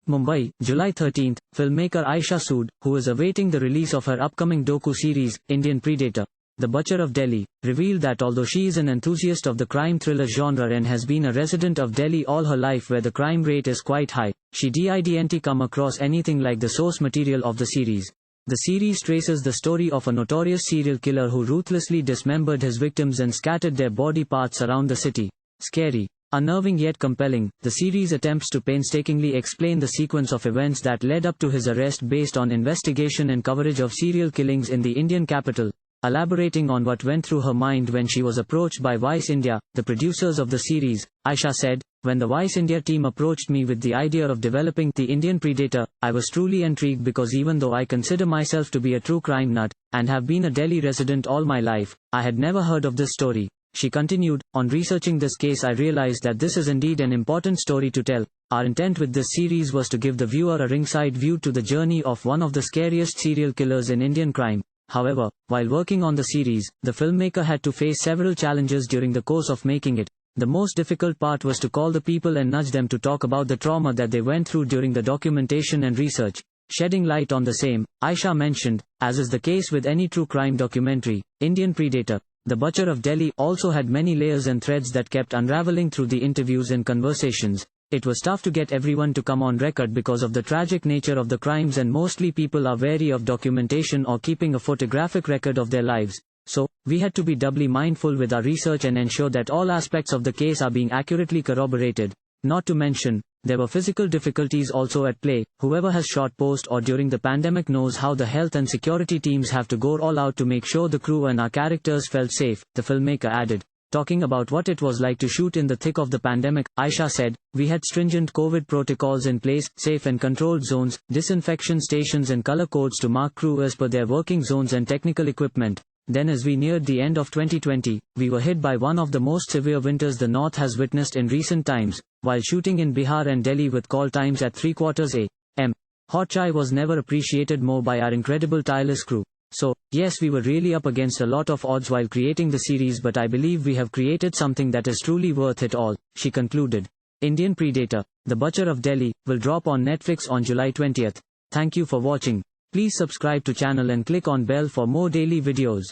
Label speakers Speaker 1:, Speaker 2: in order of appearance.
Speaker 1: Mumbai, July 13, filmmaker Ayesha Sood, who is awaiting the release of her upcoming docu-series, Indian Predator, The Butcher of Delhi, revealed that although she is an enthusiast of the crime thriller genre and has been a resident of Delhi all her life where the crime rate is quite high, she didn't come across anything like the source material of the series. The series traces the story of a notorious serial killer who ruthlessly dismembered his victims and scattered their body parts around the city. Scary, unnerving yet compelling, the series attempts to painstakingly explain the sequence of events that led up to his arrest based on investigation and coverage of serial killings in the Indian capital. Elaborating on what went through her mind when she was approached by Vice India, the producers of the series, Ayesha said, "When the Vice India team approached me with the idea of developing the Indian Predator, I was truly intrigued because even though I consider myself to be a true crime nut, and have been a Delhi resident all my life, I had never heard of this story." She continued, "On researching this case I realized that this is indeed an important story to tell. Our intent with this series was to give the viewer a ringside view to the journey of one of the scariest serial killers in Indian crime." However, while working on the series, the filmmaker had to face several challenges during the course of making it. The most difficult part was to call the people and nudge them to talk about the trauma that they went through during the documentation and research. Shedding light on the same, Ayesha mentioned, as is the case with any true crime documentary, Indian Predator, The Butcher of Delhi also had many layers and threads that kept unraveling through the interviews and conversations. It was tough to get everyone to come on record because of the tragic nature of the crimes, and mostly people are wary of documentation or keeping a photographic record of their lives. So, we had to be doubly mindful with our research and ensure that all aspects of the case are being accurately corroborated. Not to mention, there were physical difficulties also at play. Whoever has shot post or during the pandemic knows how the health and security teams have to go all out to make sure the crew and our characters felt safe, the filmmaker added. Talking about what it was like to shoot in the thick of the pandemic, Ayesha said, "We had stringent COVID protocols in place, safe and controlled zones, disinfection stations and color codes to mark crew as per their working zones and technical equipment. Then as we neared the end of 2020, we were hit by one of the most severe winters the north has witnessed in recent times, while shooting in Bihar and Delhi with call times at 3/4 a.m. Hot chai was never appreciated more by our incredible tireless crew. So, yes, we were really up against a lot of odds while creating the series, but I believe we have created something that is truly worth it all," she concluded. Indian Predator, The Butcher of Delhi, will drop on Netflix on July 20th. Thank you for watching. Please subscribe to channel and click on bell for more daily videos.